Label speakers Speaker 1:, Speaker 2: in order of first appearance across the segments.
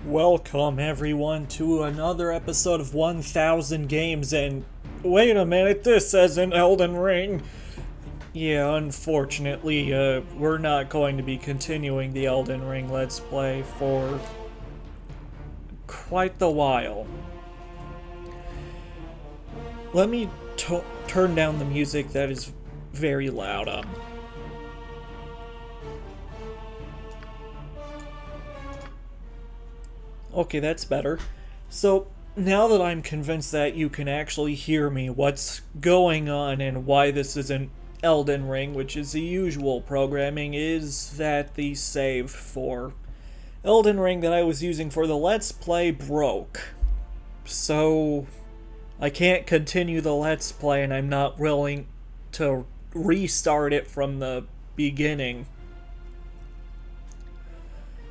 Speaker 1: Welcome everyone to another episode of 1000 Games, and wait a minute, this says an Elden Ring. Yeah, unfortunately, we're not going to be continuing the Elden Ring Let's Play for quite the while. Let me turn down the music that is very loud. Okay, that's better. So, now that I'm convinced that you can actually hear me, what's going on and why this is an Elden Ring, which is the usual programming, is that the save for Elden Ring that I was using for the Let's Play broke. So, I can't continue the Let's Play and I'm not willing to restart it from the beginning.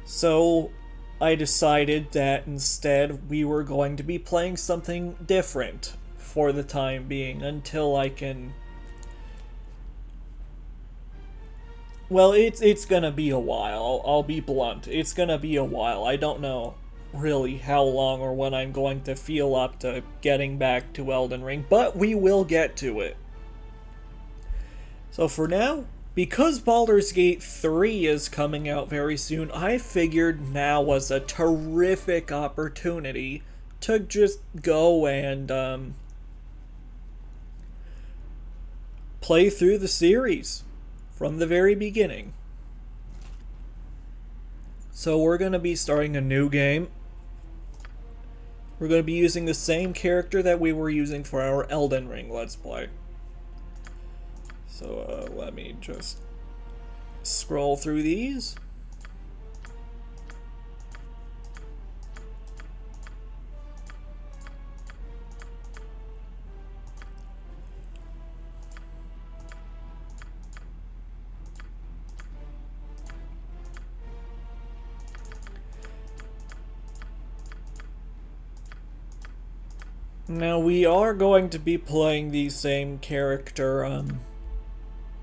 Speaker 1: So, I decided that instead we were going to be playing something different for the time being until I can... Well, it's gonna be a while. I'll be blunt. It's gonna be a while. I don't know really how long or when I'm going to feel up to getting back to Elden Ring, but we will get to it. So for now, because Baldur's Gate 3 is coming out very soon, I figured now was a terrific opportunity to just go and play through the series from the very beginning. So we're going to be starting a new game. We're going to be using the same character that we were using for our Elden Ring Let's Play. So let me just scroll through these. Now we are going to be playing the same character.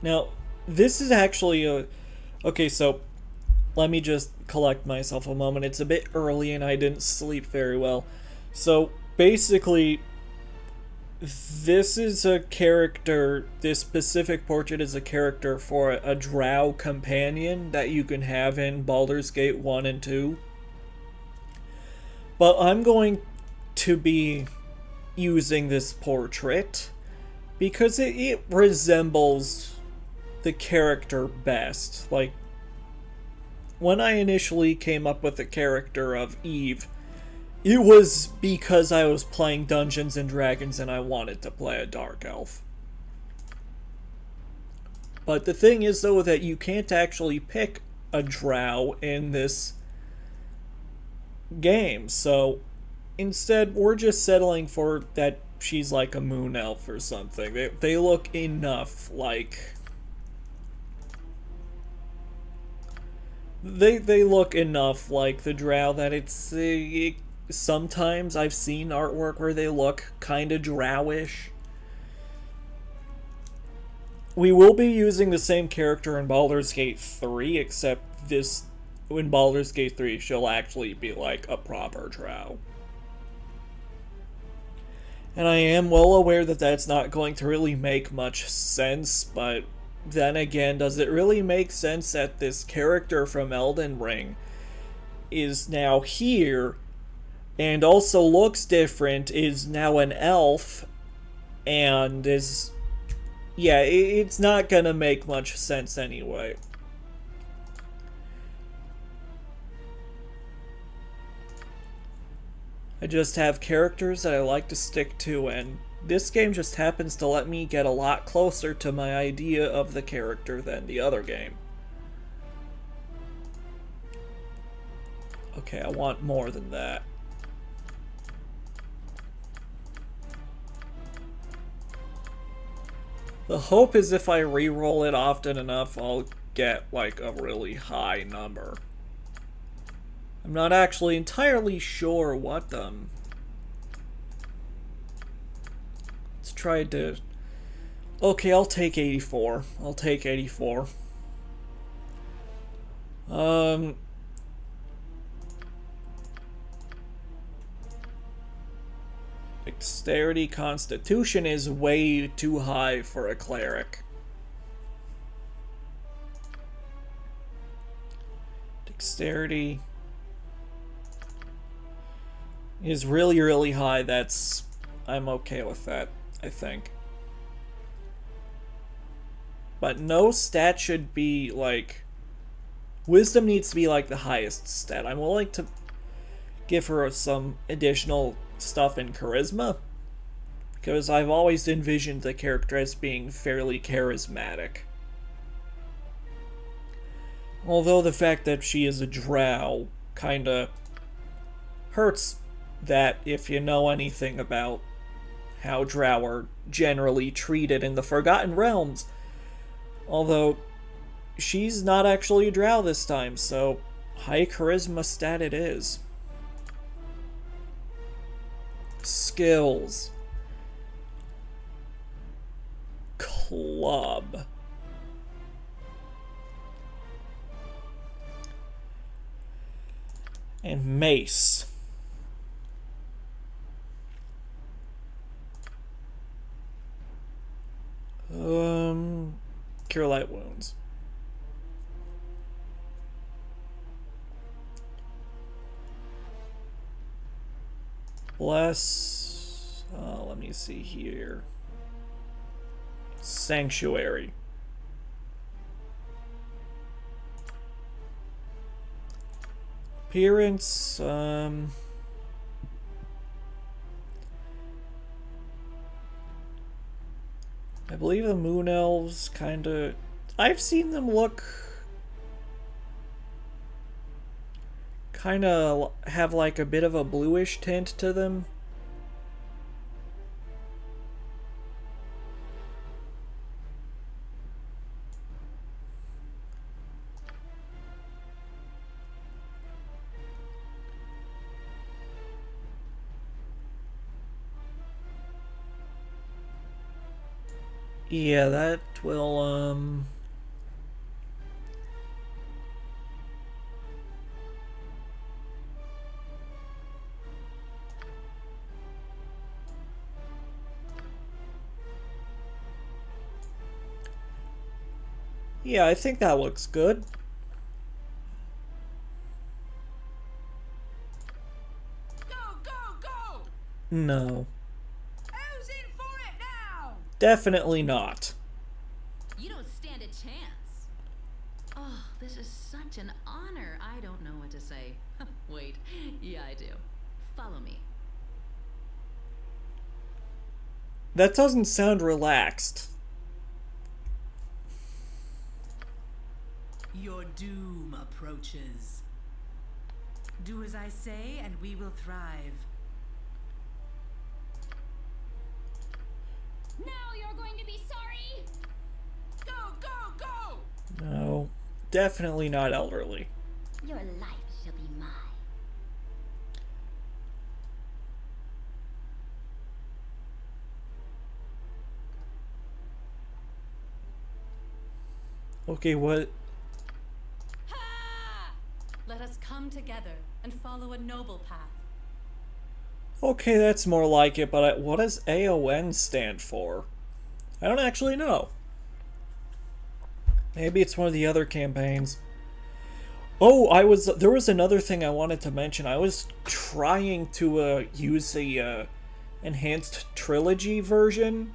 Speaker 1: Now, this is actually a... Okay, so let me just collect myself a moment. It's a bit early and I didn't sleep very well. So, basically, this is a character... This specific portrait is a character for a drow companion that you can have in Baldur's Gate 1 and 2. But I'm going to be using this portrait because it resembles the character best. Like, when I initially came up with the character of Eve, it was because I was playing Dungeons and Dragons and I wanted to play a Dark Elf. But the thing is, though, that you can't actually pick a drow in this game, so instead we're just settling for that she's like a moon elf or something. They look enough like... They look enough like the drow that it's... sometimes I've seen artwork where they look kinda drowish. We will be using the same character in Baldur's Gate 3, except this... in Baldur's Gate 3, she'll actually be like a proper drow. And I am well aware that that's not going to really make much sense, but then again, does it really make sense that this character from Elden Ring is now here, and also looks different, is now an elf, and is... Yeah, it's not gonna make much sense anyway. I just have characters that I like to stick to, and this game just happens to let me get a lot closer to my idea of the character than the other game. Okay, I want more than that. The hope is if I re-roll it often enough, I'll get like a really high number. I'm not actually entirely sure what let's try to... Okay, I'll take 84. I'll take 84. Dexterity, Constitution is way too high for a cleric. Dexterity is really, really high. I'm okay with that, I think. But no stat should be, like... Wisdom needs to be, like, the highest stat. I'm willing to give her some additional stuff in Charisma, because I've always envisioned the character as being fairly charismatic. Although the fact that she is a drow kinda hurts that if you know anything about how drow are generally treated in the Forgotten Realms. Although, she's not actually a drow this time, so high charisma stat it is. Skills. Club. And mace. Cure light wounds. Bless. Let me see here. Sanctuary. Appearance. I believe the Moon Elves kinda... I've seen them look... kinda have like a bit of a bluish tint to them. Yeah, that will, yeah, I think that looks good.
Speaker 2: Go, go, go!
Speaker 1: No.
Speaker 2: Who's in for it now?
Speaker 1: Definitely not.
Speaker 3: You don't stand a chance. Oh, this is such an honor. I don't know what to say. Wait, yeah, I do. Follow me.
Speaker 1: That doesn't sound relaxed.
Speaker 2: Your doom approaches. Do as I say, and we will thrive.
Speaker 4: Now you're going to be sorry!
Speaker 2: Go, go, go!
Speaker 1: No. Definitely not elderly.
Speaker 4: Your life shall be mine.
Speaker 1: Okay, what?
Speaker 4: Ha!
Speaker 5: Let us come together and follow a noble path.
Speaker 1: Okay, that's more like it, but what does AON stand for? I don't actually know. Maybe it's one of the other campaigns. Oh, there was another thing I wanted to mention. I was trying to use the enhanced trilogy version.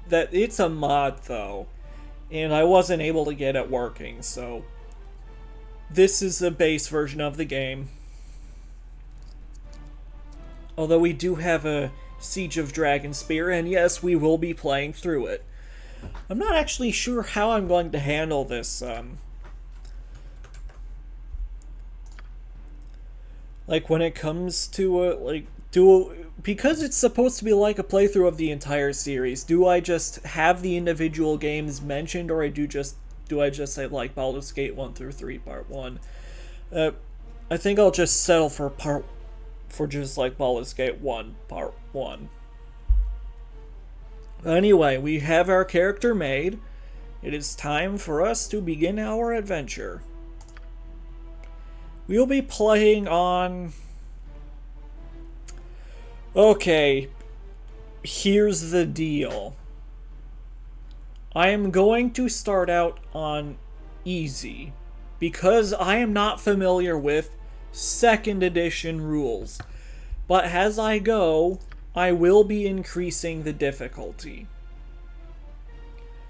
Speaker 1: It's a mod though, and I wasn't able to get it working, so this is the base version of the game. Although we do have a Siege of Dragonspear, and yes, we will be playing through it. I'm not actually sure how I'm going to handle this, like when it comes to, because it's supposed to be like a playthrough of the entire series, do I just have the individual games mentioned, or do I just say, like, Baldur's Gate 1 through 3, Part 1? I think I'll just settle for just, like, Baldur's Gate 1, Part 1. Anyway, we have our character made. It is time for us to begin our adventure. We'll be playing on... Okay, here's the deal. I am going to start out on easy because I am not familiar with 2nd edition rules. But as I go, I will be increasing the difficulty.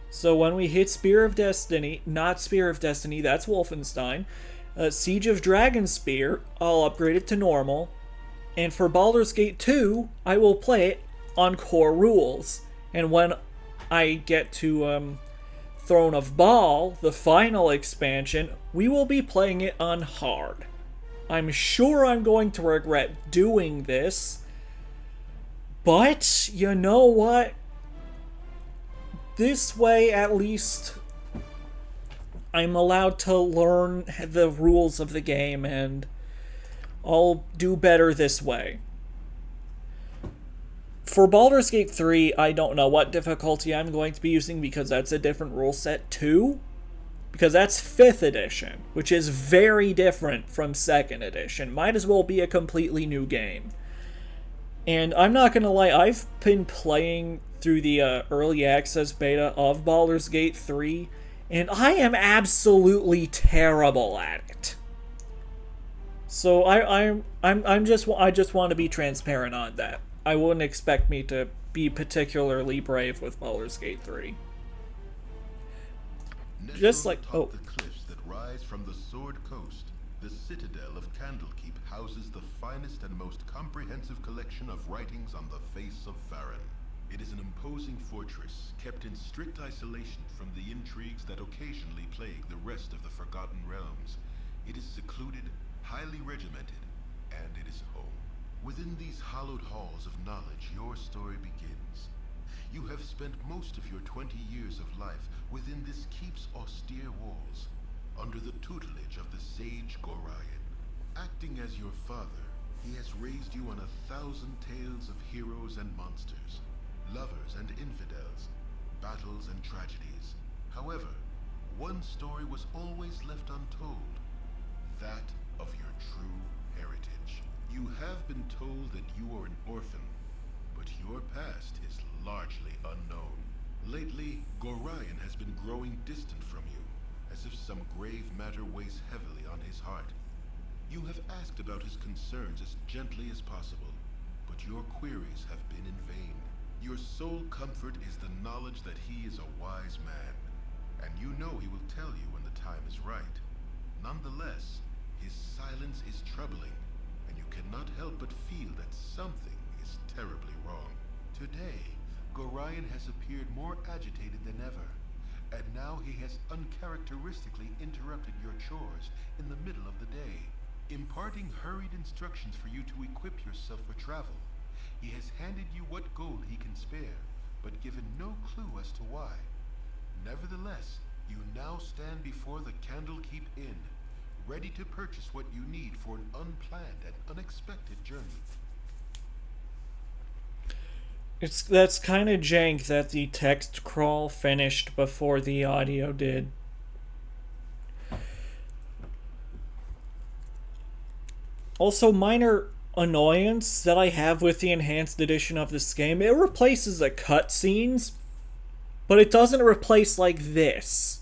Speaker 1: So when we hit Spear of Destiny, not Spear of Destiny, that's Wolfenstein, Siege of Dragonspear, I'll upgrade it to normal. And for Baldur's Gate 2, I will play it on core rules. And when I get to Throne of Baal, the final expansion, we will be playing it on hard. I'm sure I'm going to regret doing this, but you know what? This way, at least, I'm allowed to learn the rules of the game, and I'll do better this way. For Baldur's Gate 3, I don't know what difficulty I'm going to be using because that's a different rule set too. Because that's 5th edition, which is very different from 2nd edition. Might as well be a completely new game. And I'm not gonna lie, I've been playing through the early access beta of Baldur's Gate 3, and I am absolutely terrible at it. So I just want to be transparent on that. I wouldn't expect me to be particularly brave with Baldur's Gate 3. Just like
Speaker 6: atop the cliffs that rise from the Sword Coast, the citadel of Candlekeep houses the finest and most comprehensive collection of writings on the face of Faerun. It is an imposing fortress, kept in strict isolation from the intrigues that occasionally plague the rest of the Forgotten Realms. It is secluded, highly regimented, and it is home. Within these hallowed halls of knowledge, your story begins. You have spent most of your 20 years of life within this keep's austere walls, under the tutelage of the sage Gorion. Acting as your father, he has raised you on 1,000 tales of heroes and monsters, lovers and infidels, battles and tragedies. However, one story was always left untold, that of your true heritage. You have been told that you are an orphan, but your past is largely unknown. Lately, Gorion has been growing distant from you, as if some grave matter weighs heavily on his heart. You have asked about his concerns as gently as possible, but your queries have been in vain. Your sole comfort is the knowledge that he is a wise man, and you know he will tell you when the time is right. Nonetheless, his silence is troubling, and you cannot help but feel that something is terribly wrong. Today, Gorion has appeared more agitated than ever, and now he has uncharacteristically interrupted your chores in the middle of the day, imparting hurried instructions for you to equip yourself for travel. He has handed you what gold he can spare, but given no clue as to why. Nevertheless, you now stand before the Candlekeep Inn, ready to purchase what you need for an unplanned and unexpected journey.
Speaker 1: That's kind of jank that the text crawl finished before the audio did. Also, minor annoyance that I have with the enhanced edition of this game, it replaces the cutscenes, but it doesn't replace like this.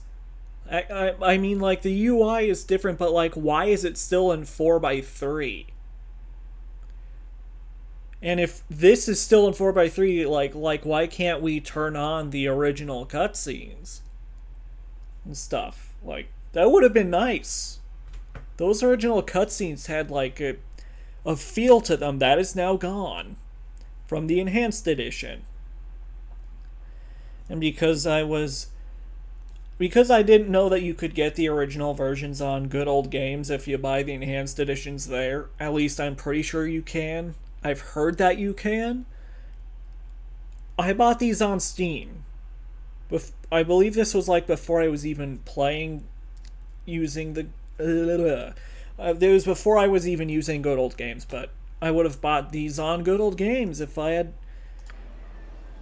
Speaker 1: I mean, like, the UI is different, but like, why is it still in 4x3? And if this is still in 4x3, like why can't we turn on the original cutscenes and stuff? Like, that would have been nice. Those original cutscenes had like a feel to them that is now gone from the enhanced edition. And because I didn't know that you could get the original versions on Good Old Games if you buy the enhanced editions there, at least I'm pretty sure you can. I've heard that you can. I bought these on Steam. I believe this was like before I was even playing using the... it was before I was even using Good Old Games, but I would have bought these on Good Old Games if I had...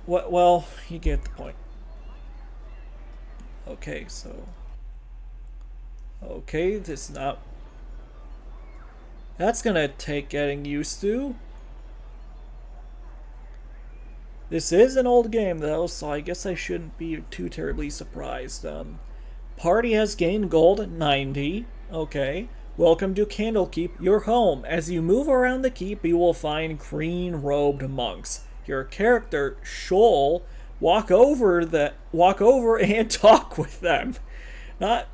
Speaker 1: Well, you get the point. Okay, so... Okay, this not... That's gonna take getting used to. This is an old game, though, so I guess I shouldn't be too terribly surprised. Party has gained gold 90. Okay. Welcome to Candlekeep, your home. As you move around the keep, you will find green-robed monks. Your character, Shoal, walk over and talk with them. Not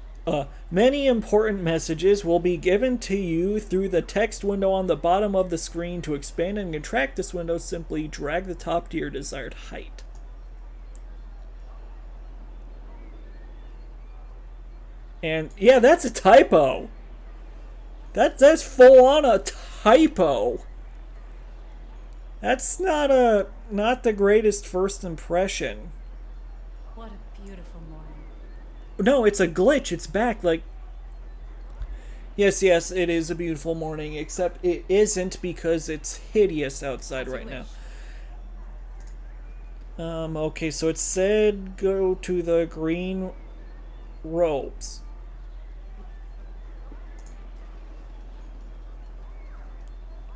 Speaker 1: Many important messages will be given to you through the text window on the bottom of the screen. To expand and contract this window, simply drag the top to your desired height. And yeah, that's a typo. That's full on a typo. That's not the greatest first impression.
Speaker 5: What a beautiful morning.
Speaker 1: No, it's a glitch. It's back. Like, yes, it is a beautiful morning, except it isn't because it's hideous outside right now. Okay, so it said go to the green robes.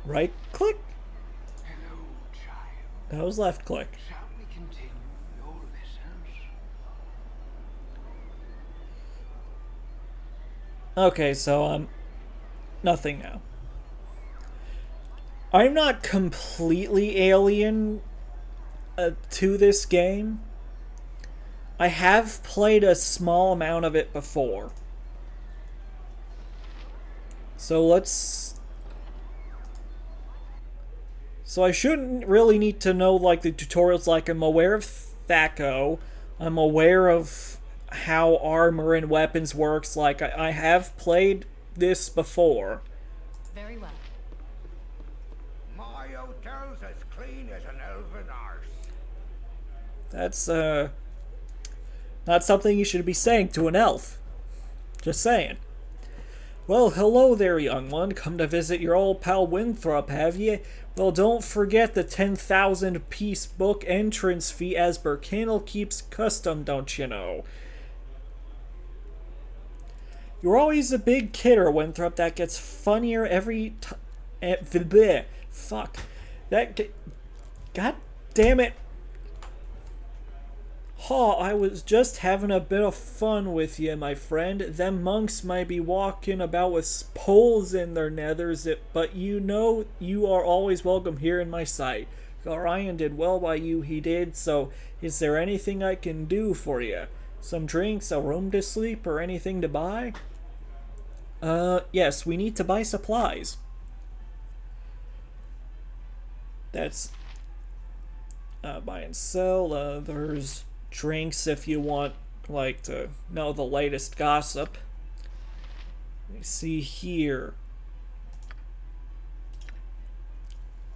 Speaker 1: Right click?
Speaker 7: Hello, child.
Speaker 1: That was left click.
Speaker 7: Shall we continue your lessons?
Speaker 1: Okay, so, nothing now. I'm not completely alien to this game. I have played a small amount of it before. So I shouldn't really need to know, like, the tutorials. Like, I'm aware of Thaco. I'm aware of how armor and weapons works. Like, I have played this before.
Speaker 5: Very well.
Speaker 7: My hotel's as clean as an elven arse.
Speaker 1: That's, not something you should be saying to an elf. Just saying. Well, hello there, young one. Come to visit your old pal Winthrop, have ye? Well, don't forget the 10,000-piece book entrance fee as per Candlekeep's custom, don't you know? You're always a big kidder, Winthrop. That gets funnier every time. Fuck. God damn it. Ha, I was just having a bit of fun with you, my friend. Them monks might be walking about with poles in their nethers, but you know you are always welcome here in my sight. Orion did well by you, he did, so is there anything I can do for you? Some drinks, a room to sleep, or anything to buy? Yes, we need to buy supplies. That's, buy and sell. There's drinks if you want, like, to know the latest gossip. Let me see here.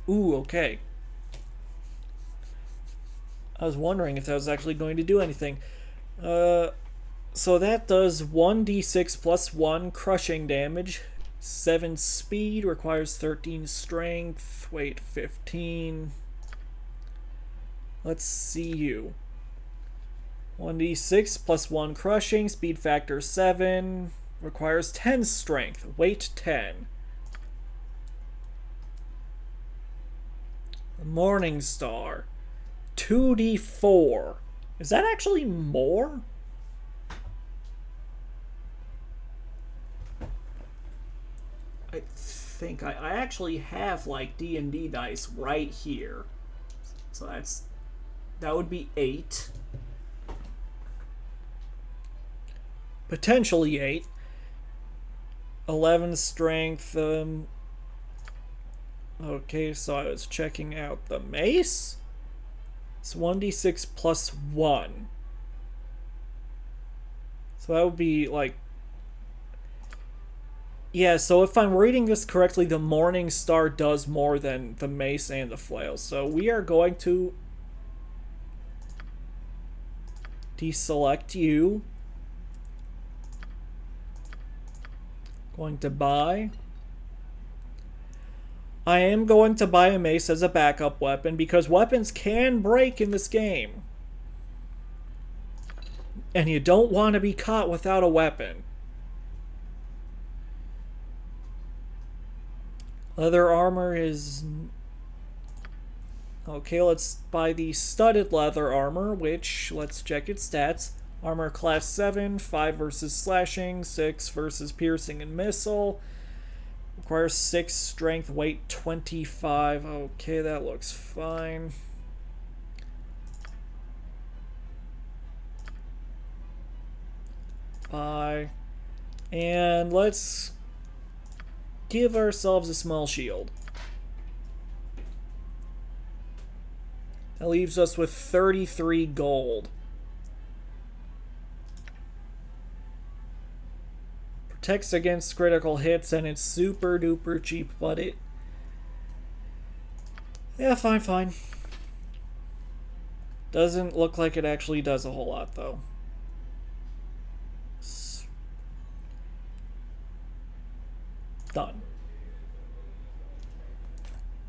Speaker 1: Ooh, okay. I was wondering if that was actually going to do anything. So that does 1d6 plus 1 crushing damage, 7 speed, requires 13 strength, weight 15. Let's see you. 1d6 plus 1 crushing, speed factor 7, requires 10 strength, weight 10. Morning Star, 2d4. Is that actually more? I think I actually have, like, D&D dice right here. So that would be 8. Potentially 8. 11 strength. Okay, so I was checking out the mace. It's 1d6 plus 1. So that would be like... Yeah, so if I'm reading this correctly, the Morning Star does more than the mace and the flail. So we are going to deselect you. Going to buy. I am going to buy a mace as a backup weapon because weapons can break in this game. And you don't want to be caught without a weapon. Leather armor is... Okay, let's buy the studded leather armor, which, let's check its stats. Armor class 7, 5 versus slashing, 6 versus piercing and missile. Requires 6 strength, weight 25. Okay, that looks fine. Buy. And let's give ourselves a small shield. That leaves us with 33 gold. Protects against critical hits, and it's super duper cheap, but it... Yeah, fine. Doesn't look like it actually does a whole lot, though. Done.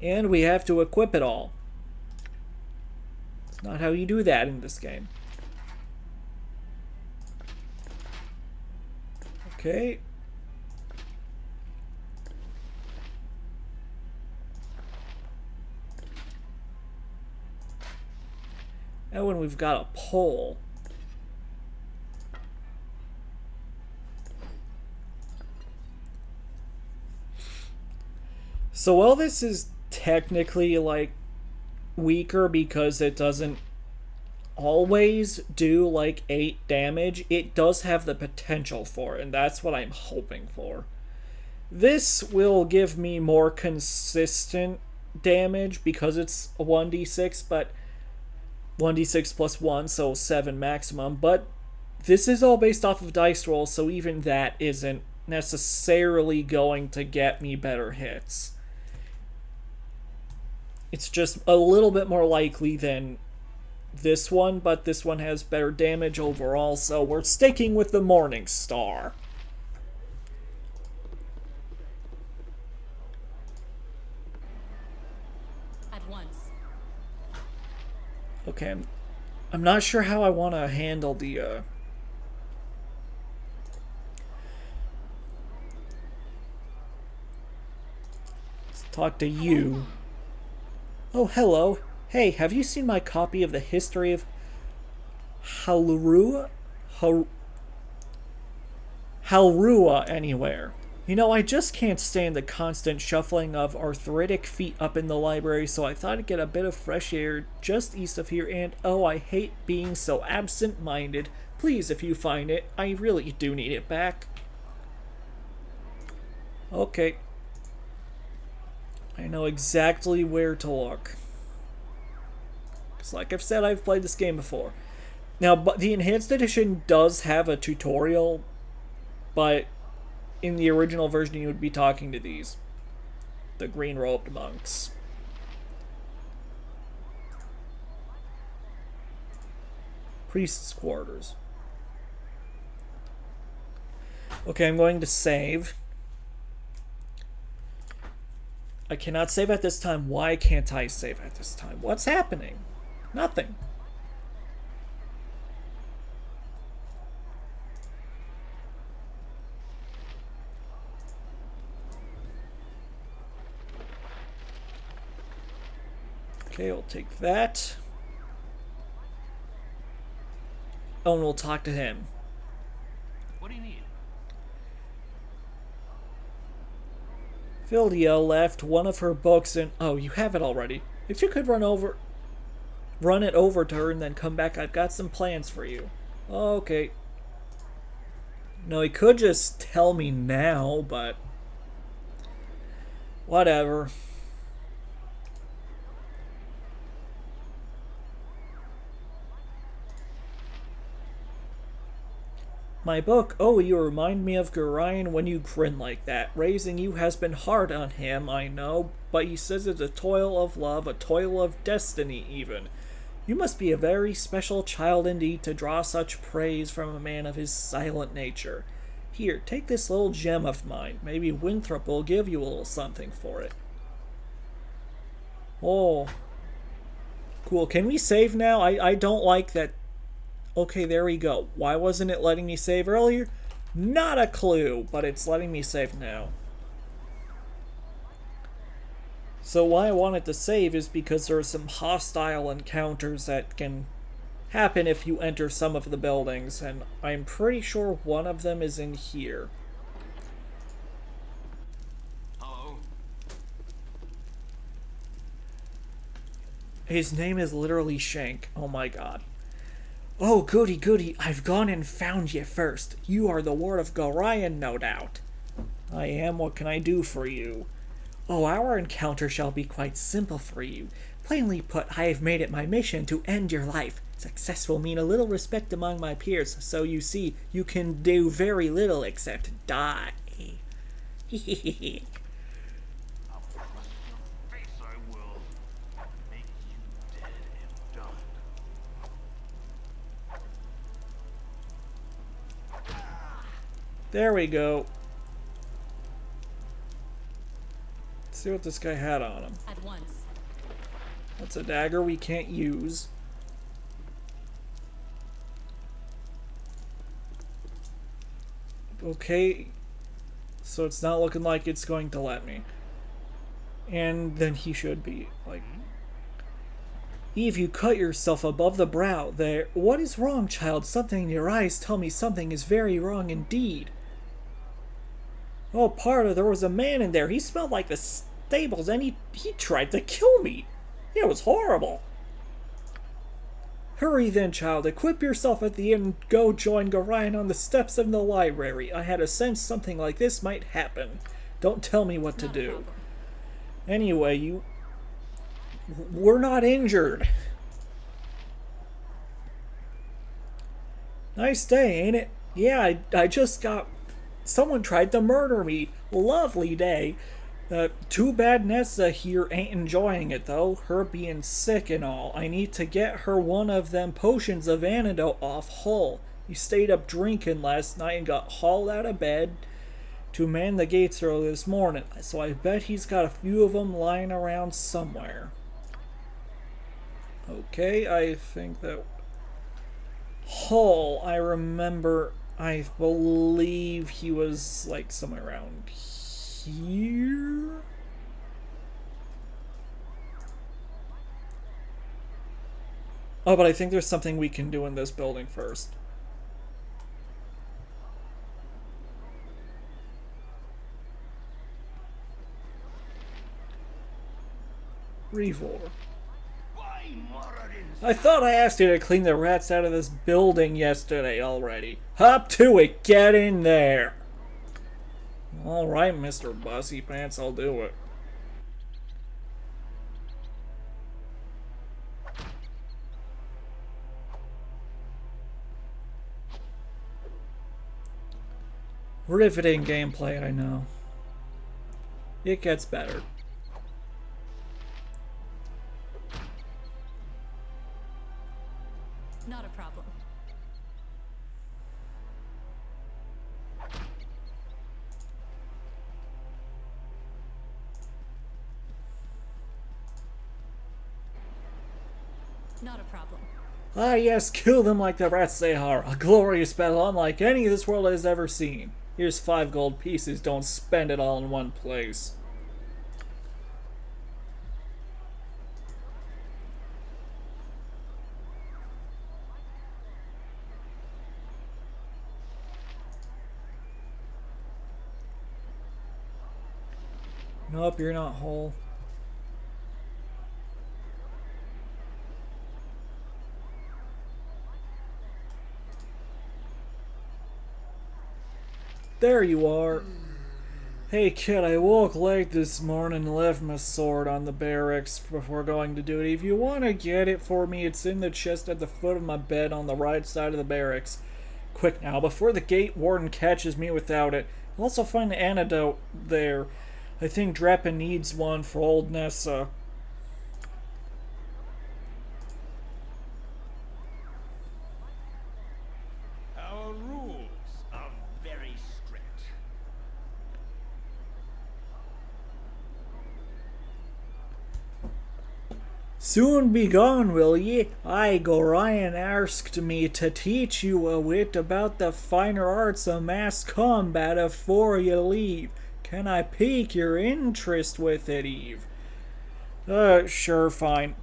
Speaker 1: And we have to equip it all. It's not how you do that in this game. Okay. Oh, and we've got a pole. So while this is technically, like, weaker because it doesn't always do, like, 8 damage, it does have the potential for it, and that's what I'm hoping for. This will give me more consistent damage because it's a 1d6, but 1d6 plus 1, so 7 maximum, but this is all based off of dice rolls, so even that isn't necessarily going to get me better hits. It's just a little bit more likely than this one, but this one has better damage overall, so we're sticking with the Morning Star.
Speaker 5: At once.
Speaker 1: Okay, I'm not sure how I want to handle the, Let's talk to you. Oh, hello. Hey, have you seen my copy of the history of Halrua anywhere? You know, I just can't stand the constant shuffling of arthritic feet up in the library, so I thought I'd get a bit of fresh air just east of here, and oh, I hate being so absent-minded. Please, if you find it, I really do need it back. Okay. I know exactly where to look. Because like I've said, I've played this game before. Now, but the Enhanced Edition does have a tutorial, but in the original version you would be talking to these. The green-robed monks. Priest's quarters. Okay, I'm going to save. I cannot save at this time. Why can't I save at this time? What's happening? Nothing. Okay, we'll take that. Oh, and we'll talk to him.
Speaker 8: What do you need?
Speaker 1: Vildia left one of her books in... Oh, you have it already. If you could run it over to her and then come back, I've got some plans for you. Okay. No, he could just tell me now, but... whatever. My book, oh, you remind me of Gurion when you grin like that. Raising you has been hard on him, I know, but he says it's a toil of love, a toil of destiny, even. You must be a very special child indeed to draw such praise from a man of his silent nature. Here, take this little gem of mine. Maybe Winthrop will give you a little something for it. Oh. Cool, can we save now? I don't like that. Okay, there we go. Why wasn't it letting me save earlier? Not a clue, but it's letting me save now. So why I wanted to save is because there are some hostile encounters that can happen if you enter some of the buildings, and I'm pretty sure one of them is in here.
Speaker 8: Hello?
Speaker 1: His name is literally Shank. Oh my god. Oh, goody goody, I've gone and found ye first. You are the ward of Gorion, no doubt. I am. What can I do for you? Oh, our encounter shall be quite simple for you. Plainly put, I have made it my mission to end your life. Success will mean a little respect among my peers, so you see, you can do very little except die.
Speaker 8: Face I will. Make you dead and done.
Speaker 1: There we go. Let's see what this guy had on him.
Speaker 5: At once.
Speaker 1: That's a dagger we can't use. Okay, so it's not looking like it's going to let me. And then he should be, like... Eve, you cut yourself above the brow there. What is wrong, child? Something in your eyes tell me something is very wrong indeed. Oh, Parda, there was a man in there. He smelled like the stables, and he tried to kill me. It was horrible. Hurry then, child. Equip yourself at the inn and go join Gorion on the steps of the library. I had a sense something like this might happen. Don't tell me what to
Speaker 5: Not a
Speaker 1: do.
Speaker 5: problem.
Speaker 1: Anyway, we're not injured. Nice day, ain't it? Yeah, I just got... Someone tried to murder me. Lovely day. Too bad Nessa here ain't enjoying it, though. Her being sick and all. I need to get her one of them potions of antidote off Hull. He stayed up drinking last night and got hauled out of bed to man the gates early this morning. So I bet he's got a few of them lying around somewhere. Okay, I think that... Hull, I remember... I believe he was, like, somewhere around here? Oh, but I think there's something we can do in this building first. Revor. I thought I asked you to clean the rats out of this building yesterday already. Hop to it, get in there. Alright, Mr. Bossy Pants, I'll do it. Riveting gameplay, I know. It gets better.
Speaker 5: Not a problem. Not a problem.
Speaker 1: Ah yes, kill them like the rats they are. A glorious battle unlike any this world has ever seen. Here's 5 gold pieces, don't spend it all in one place. Nope, you're not whole. There you are. Hey kid, I woke late this morning and left my sword on the barracks before going to duty. If you want to get it for me, it's in the chest at the foot of my bed on the right side of the barracks. Quick now, before the gate warden catches me without it. I'll also find the antidote there. I think Drappa needs one for old Nessa.
Speaker 7: Our rules are very strict.
Speaker 1: Soon be gone, will ye? I, Gorion, asked me to teach you a wit about the finer arts of mass combat afore ye leave. Can I pique your interest with it, Eve? Sure, fine.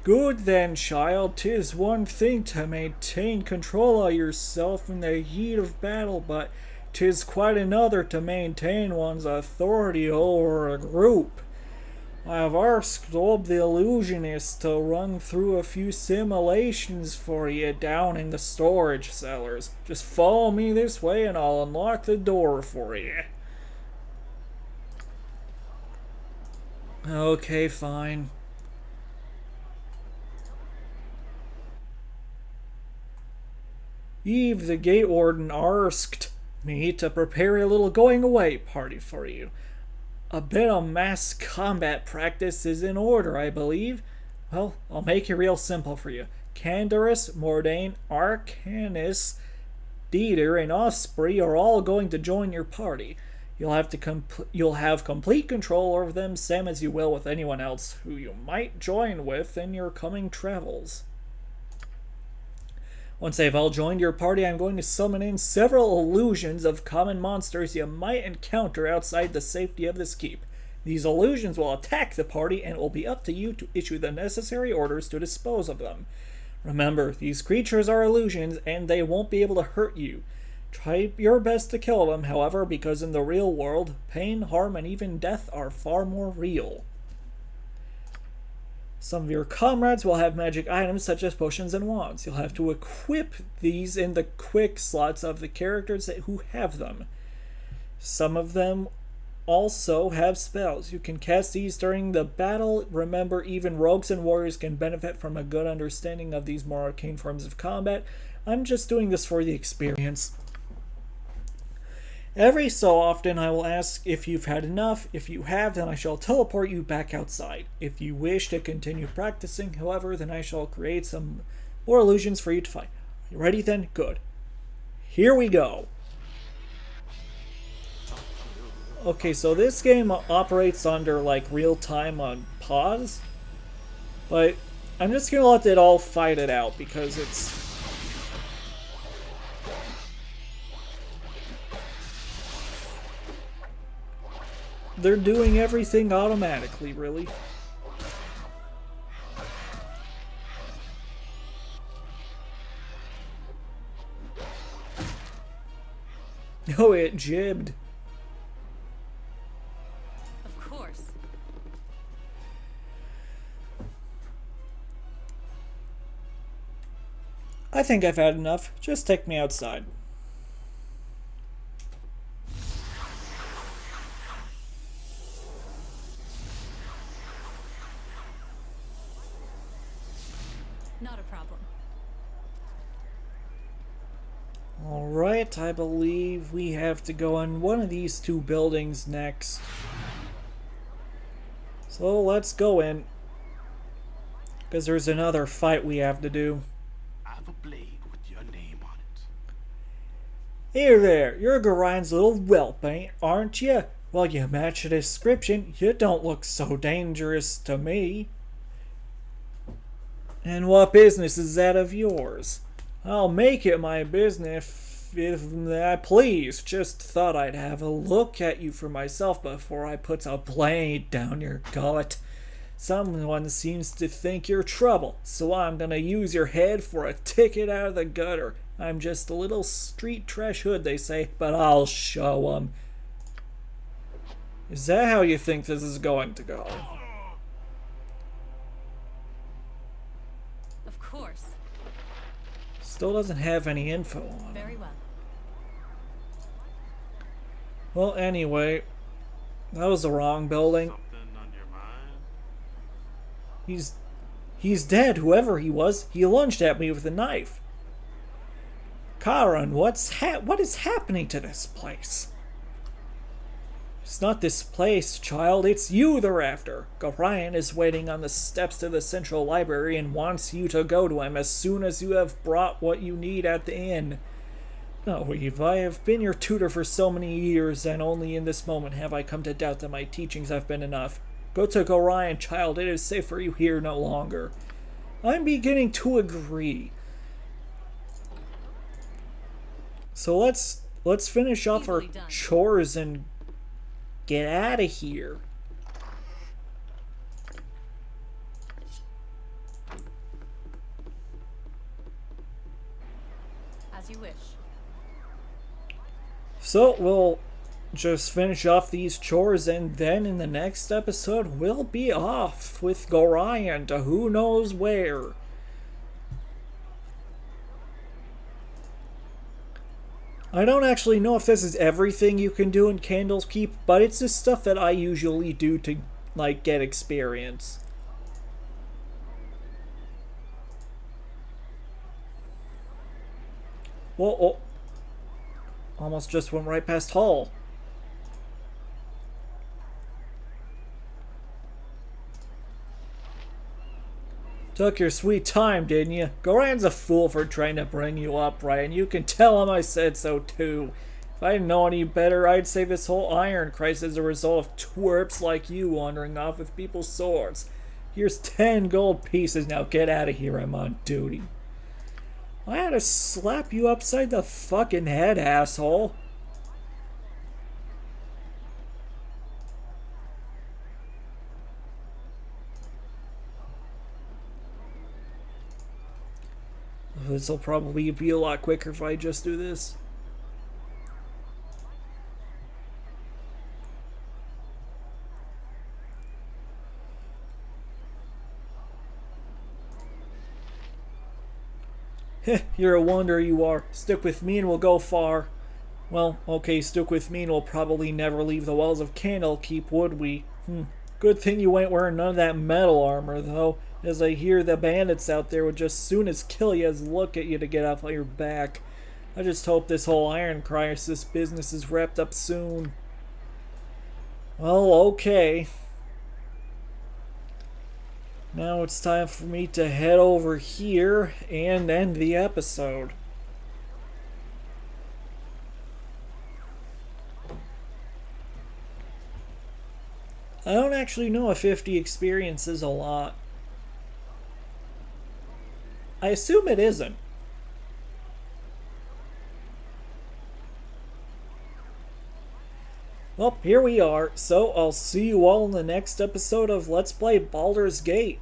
Speaker 1: Good then, child. 'Tis one thing to maintain control of yourself in the heat of battle, but 'tis quite another to maintain one's authority over a group. I have asked Ob the Illusionist to run through a few simulations for you down in the storage cellars. Just follow me this way and I'll unlock the door for you. Okay, fine. Eve the Gate Warden asked me to prepare a little going away party for you. A bit of mass combat practice is in order, I believe. Well, I'll make it real simple for you. Canderous, Mordain, Arcanus, Dieter, and Osprey are all going to join your party. You'll have complete control over them, same as you will with anyone else who you might join with in your coming travels. Once they've all joined your party, I'm going to summon in several illusions of common monsters you might encounter outside the safety of this keep. These illusions will attack the party, and it will be up to you to issue the necessary orders to dispose of them. Remember, these creatures are illusions, and they won't be able to hurt you. Try your best to kill them, however, because in the real world, pain, harm, and even death are far more real. Some of your comrades will have magic items such as potions and wands. You'll have to equip these in the quick slots of the characters who have them. Some of them also have spells. You can cast these during the battle. Remember, even rogues and warriors can benefit from a good understanding of these more arcane forms of combat. I'm just doing this for the experience. Every so often I will ask if you've had enough. If you have, then I shall teleport you back outside. If you wish to continue practicing, however, then I shall create some more illusions for you to fight. You ready then? Good. Here we go. Okay, so this game operates under like real time on pause, but I'm just gonna let it all fight it out because it's they're doing everything automatically, really. Oh, it jibbed.
Speaker 5: Of course.
Speaker 1: I think I've had enough. Just take me outside.
Speaker 5: Not a problem.
Speaker 1: Alright, I believe we have to go in one of these two buildings next. So let's go in. Because there's another fight we have to do.
Speaker 8: I have a blade with your name on it.
Speaker 1: Hey there, you're Gorian's little whelp, aren't you? Well, you match the description. You don't look so dangerous to me. And what business is that of yours? I'll make it my business if I please. Just thought I'd have a look at you for myself before I put a blade down your gullet. Someone seems to think you're trouble, so I'm gonna use your head for a ticket out of the gutter. I'm just a little street trash hood, they say, but I'll show 'em. Is that how you think this is going to go?
Speaker 5: Of course.
Speaker 1: Still doesn't have any info on him.
Speaker 5: Very well.
Speaker 1: Well, anyway, that was the wrong building.
Speaker 8: Something on your mind?
Speaker 1: He's dead, whoever he was. He lunged at me with a knife. Karan, what is happening to this place? It's not this place, child. It's you they're after. Gorian is waiting on the steps to the central library and wants you to go to him as soon as you have brought what you need at the inn. No, Eve, I have been your tutor for so many years, and only in this moment have I come to doubt that my teachings have been enough. Go to Gorian, child. It is safe for you here no longer. I'm beginning to agree. So let's finish off our
Speaker 5: Easily done.
Speaker 1: chores and get out of here.
Speaker 5: you wish.
Speaker 1: So we'll just finish off these chores, and then in the next episode we'll be off with Gorion to who knows where. I don't actually know if this is everything you can do in Candlekeep, but it's just stuff that I usually do to, like, get experience. Whoa, oh. Almost just went right past Hall. Took your sweet time, didn't you? Goran's a fool for trying to bring you up, right? And you can tell him I said so too. If I didn't know any better, I'd say this whole iron crisis is a result of twerps like you wandering off with people's swords. Here's 10 gold pieces. Now get out of here, I'm on duty. I had to slap you upside the fucking head, asshole. This will probably be a lot quicker if I just do this. Heh, you're a wonder, you are. Stick with me and we'll go far. Well, okay, stick with me and we'll probably never leave the walls of Candlekeep, would we? Good thing you ain't wearing none of that metal armor, though, as I hear the bandits out there would just soon as kill you as look at you to get off on your back. I just hope this whole iron crisis business is wrapped up soon. Well, okay. Now it's time for me to head over here and end the episode. I don't actually know if 50 experience is a lot. I assume it isn't. Well, here we are. So I'll see you all in the next episode of Let's Play Baldur's Gate.